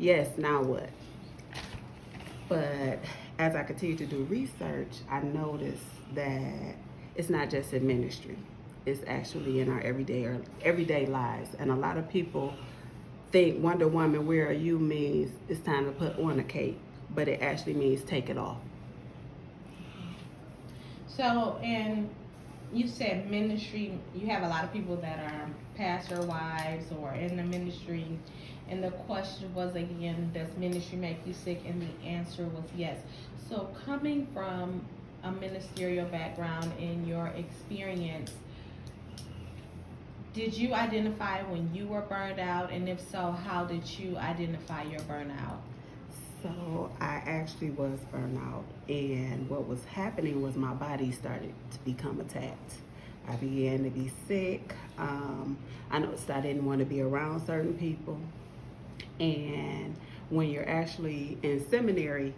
yes, now what? But as I continue to do research, I noticed that it's not just in ministry. It's actually in our everyday lives. And a lot of people think Wonder Woman, where are you means it's time to put on a cape, but it actually means take it off. So, and you said ministry, you have a lot of people that are pastor wives or in the ministry. And the question was again, does ministry make you sick? And the answer was yes. So, coming from a ministerial background in your experience, did you identify when you were burned out? And if so, how did you identify your burnout? So I actually was burnt out, and what was happening was my body started to become attacked. I began to be sick. I noticed I didn't want to be around certain people. And when you're actually in seminary,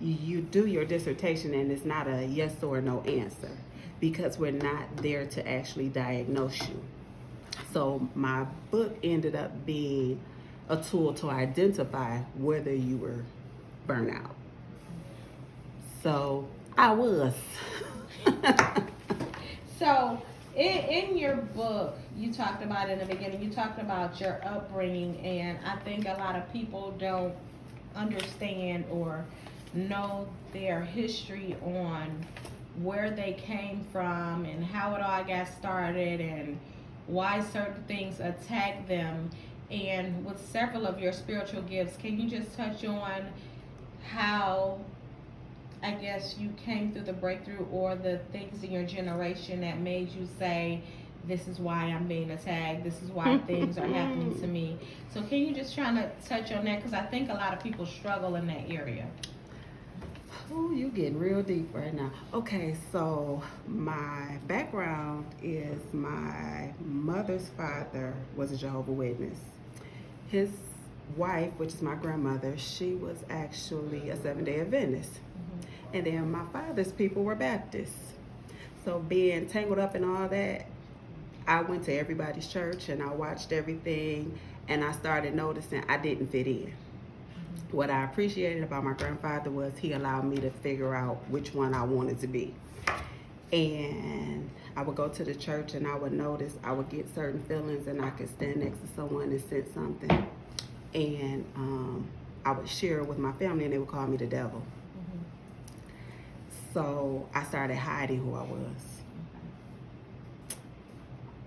you do your dissertation, and it's not a yes or no answer because we're not there to actually diagnose you. So my book ended up being a tool to identify whether you were burnt out. So I was. So, in your book, you talked about in the beginning, you talked about your upbringing, and I think a lot of people don't understand or know their history on where they came from and how it all got started and why certain things attack them. And with several of your spiritual gifts, can you just touch on how, I guess, you came through the breakthrough or the things in your generation that made you say, this is why I'm being attacked, this is why things are happening to me? So can you just try to touch on that? Because I think a lot of people struggle in that area. Oh, you getting real deep right now. Okay, so my background is my mother's father was a Jehovah's Witness. His wife, which is my grandmother, she was actually a Seventh-day Adventist. And then my father's people were Baptists. So being tangled up in all that, I went to everybody's church and I watched everything, and I started noticing I didn't fit in. What I appreciated about my grandfather was he allowed me to figure out which one I wanted to be. And I would go to the church and I would notice I would get certain feelings, and I could stand next to someone and sense something. And I would share it with my family and they would call me the devil. So I started hiding who I was.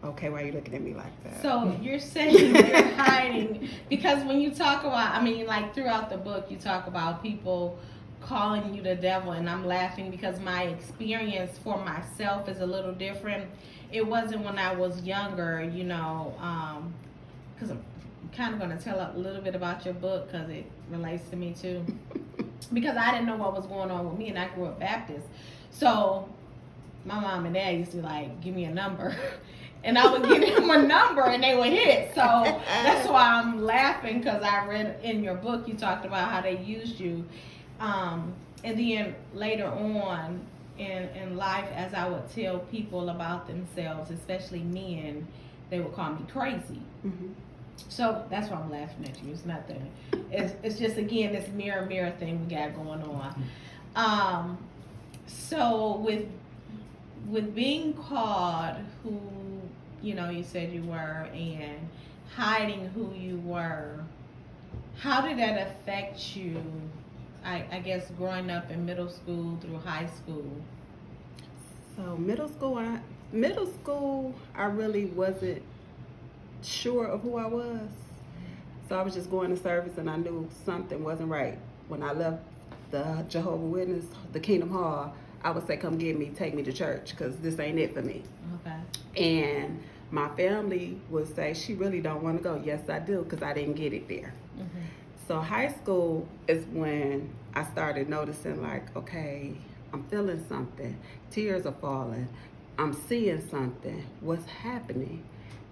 Okay, why are you looking at me like that? So you're saying you're hiding because when you talk about, I mean, like throughout the book, you talk about people calling you the devil, and I'm laughing because my experience for myself is a little different. It wasn't when I was younger, you know, because I'm kind of going to tell a little bit about your book because it relates to me too. Because I didn't know what was going on with me, and I grew up Baptist. So my mom and dad used to like, give me a number. And I would give them a number and they would hit it. So that's why I'm laughing, because I read in your book, you talked about how they used you. And then later on in life, as I would tell people about themselves, especially men, they would call me crazy. So that's why I'm laughing at you. It's nothing. It's just, again, this mirror thing we got going on. So with being called who, you know, you said you were, and hiding who you were, how did that affect you, I guess, growing up in middle school through high school? So middle school, I really wasn't sure of who I was. So I was just going to service and I knew something wasn't right. When I left the Jehovah's Witness, the Kingdom Hall, I would say, come get me, take me to church, because this ain't it for me. Okay. And my family would say, she really don't want to go. Yes, I do, because I didn't get it there. So high school is when I started noticing, like, okay, I'm feeling something. Tears are falling. I'm seeing something. What's happening?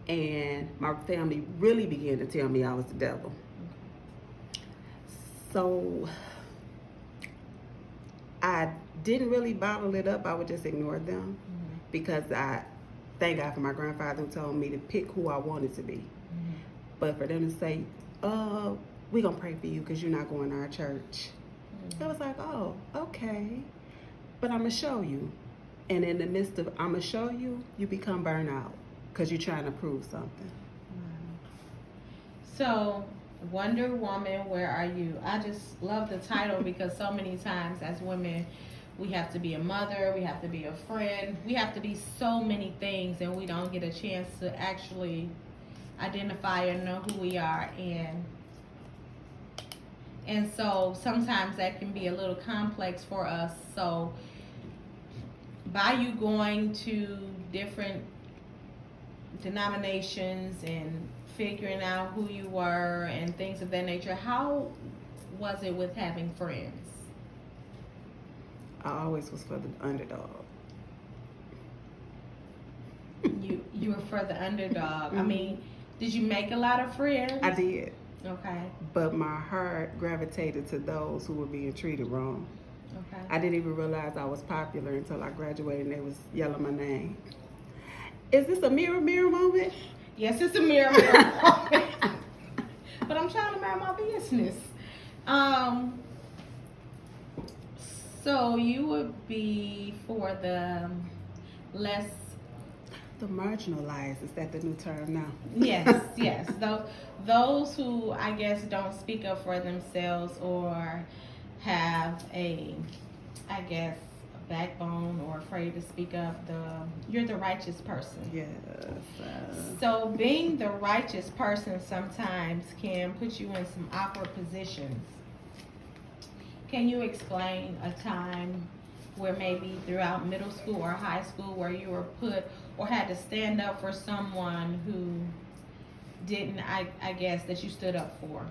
And my family really began to tell me I was the devil. So I didn't really bottle it up. I would just ignore them because I thank God for my grandfather who told me to pick who I wanted to be. But for them to say, we're going to pray for you because you're not going to our church. Mm-hmm. I was like, oh, okay. But I'm going to show you. And in the midst of I'm going to show you, you become burnout because you're trying to prove something. So, Wonder Woman, where are you? I just love the title because so many times as women, we have to be a mother, we have to be a friend, we have to be so many things, and we don't get a chance to actually identify and know who we are. And so sometimes that can be a little complex for us. So by you going to different denominations and figuring out who you were and things of that nature, how was it with having friends? I always was for the underdog. You were for the underdog. Mm-hmm. I mean, did you make a lot of friends? I did. Okay. But my heart gravitated to those who were being treated wrong. Okay. I didn't even realize I was popular until I graduated and they was yelling my name. Is this a mirror moment? Yes, it's a mirror moment. But I'm trying to mind my business. So you would be for the less. The marginalized, is that the new term now? Yes. Those who I guess don't speak up for themselves or have a backbone or afraid to speak up. You're the righteous person. Yes. So being the righteous person sometimes can put you in some awkward positions. Can you explain a time where maybe throughout middle school or high school where you were put or had to stand up for someone who didn't, I guess, that you stood up for?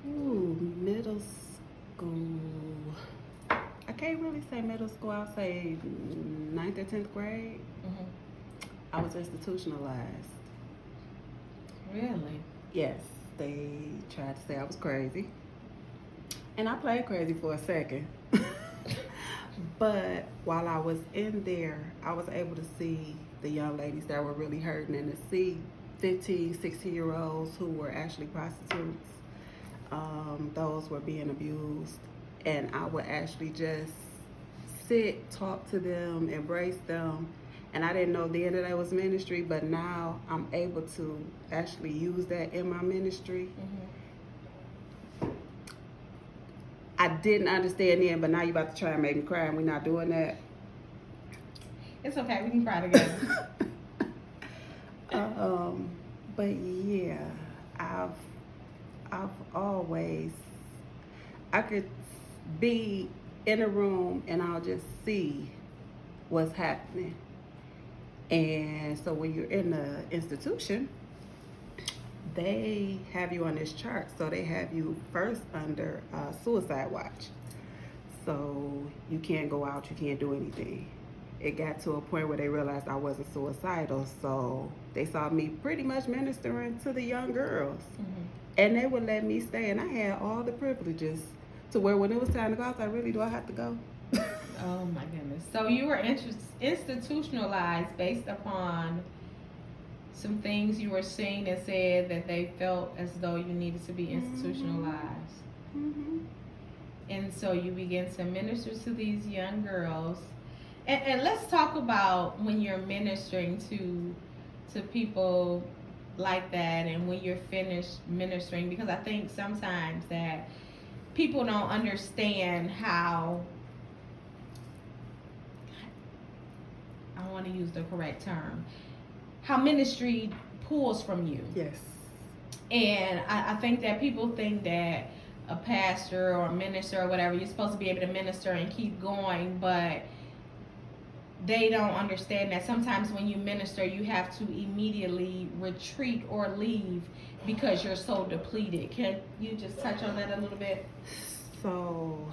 Ooh, middle school. I can't really say middle school. I'll say 9th or 10th grade. Mm-hmm. I was institutionalized. Really? Yes, they tried to say I was crazy. And I played crazy for a second. But while I was in there, I was able to see the young ladies that were really hurting and to see 15, 16-year-olds who were actually prostitutes. Those were being abused. And I would actually just sit, talk to them, embrace them. And I didn't know then that was ministry, but now I'm able to actually use that in my ministry. Mm-hmm. I didn't understand then, but now you're about to try and make me cry, and we're not doing that. It's okay, we can cry together. But yeah, I've always, I could be in a room and I'll just see what's happening. And so when you're in the institution, they have you on this chart. So they have you first under suicide watch. So you can't go out, you can't do anything. It got to a point where they realized I wasn't suicidal. So they saw me pretty much ministering to the young girls. Mm-hmm. And they would let me stay. And I had all the privileges to where when it was time to go, I was like, really, do I have to go? Oh my goodness. So you were institutionalized based upon some things you were seeing that said that they felt as though you needed to be institutionalized. Mm-hmm. And so you begin to minister to these young girls. And let's talk about when you're ministering to people like that and when you're finished ministering, because I think sometimes that people don't understand how, I want to use the correct term, how ministry pulls from you. Yes. And I think that people think that a pastor or a minister or whatever, you're supposed to be able to minister and keep going, but they don't understand that sometimes when you minister, you have to immediately retreat or leave because you're so depleted. Can you just touch on that a little bit? So,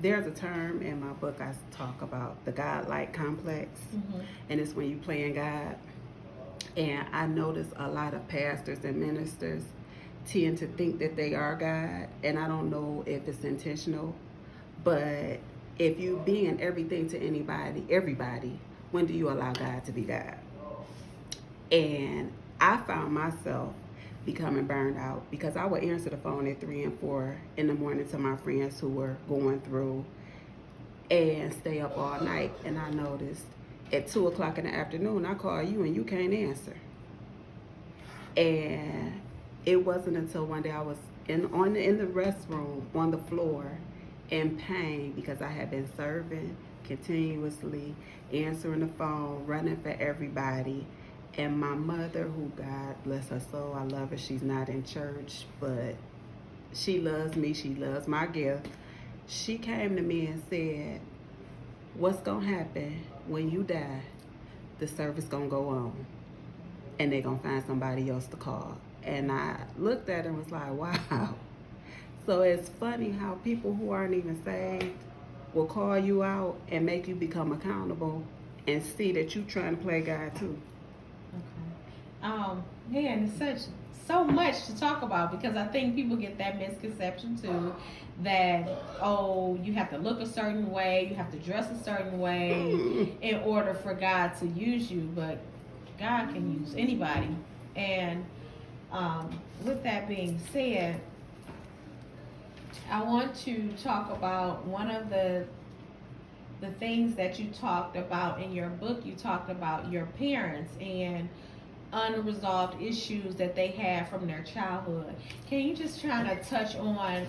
there's a term in my book I talk about the God-like complex, Mm-hmm. and it's when you playing God. And I notice a lot of pastors and ministers tend to think that they are God, and I don't know if it's intentional, but if you being everything to everybody, when do you allow God to be God? And I found myself becoming burned out because I would answer the phone at 3 and 4 in the morning to my friends who were going through and stay up all night. And I noticed at 2 o'clock in the afternoon, I call you and you can't answer. And it wasn't until one day I was in the restroom on the floor in pain because I had been serving continuously, answering the phone, running for everybody. And my mother, who, God bless her soul, I love her. She's not in church, but she loves me. She loves my gift. She came to me and said, what's going to happen when you die? The service going to go on. And they're going to find somebody else to call. And I looked at her and was like, wow. So it's funny how people who aren't even saved will call you out and make you become accountable and see that you're trying to play God too. Okay. Man, it's so much to talk about because I think people get that misconception too that, oh, you have to look a certain way, you have to dress a certain way in order for God to use you, but God can use anybody. And with that being said, I want to talk about one of the things that you talked about in your book. You talked about your parents and unresolved issues that they had from their childhood. Can you just try to touch on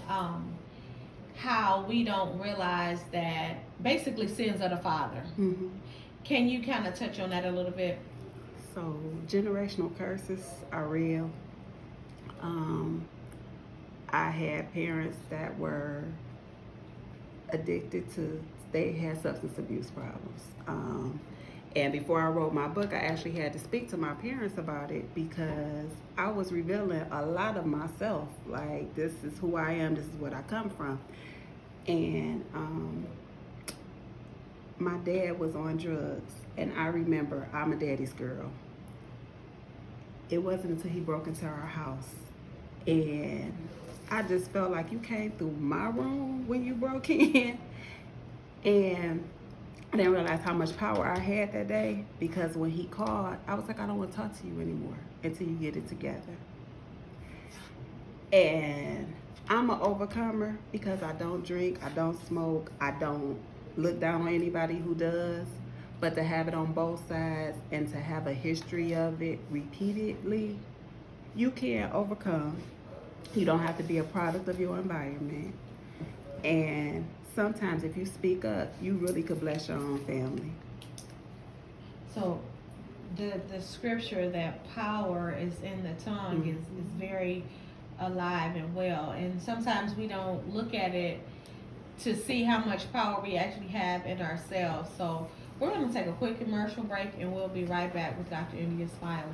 how we don't realize that basically sins of the father? Mm-hmm. Can you kind of touch on that a little bit? So generational curses are real. I had parents that were addicted to, they had substance abuse problems. And before I wrote my book, I actually had to speak to my parents about it because I was revealing a lot of myself. Like, this is who I am, this is what I come from. And my dad was on drugs, and I remember I'm a daddy's girl. It wasn't until he broke into our house, and I just felt like you came through my room when you broke in. And I didn't realize how much power I had that day because when he called, I was like, I don't want to talk to you anymore until you get it together. And I'm an overcomer because I don't drink, I don't smoke, I don't look down on anybody who does. But to have it on both sides and to have a history of it repeatedly, you can overcome. You don't have to be a product of your environment. And sometimes if you speak up, you really could bless your own family. So the scripture that power is in the tongue is very alive and well. And sometimes we don't look at it to see how much power we actually have in ourselves. So we're going to take a quick commercial break and we'll be right back with Dr. India Smiley.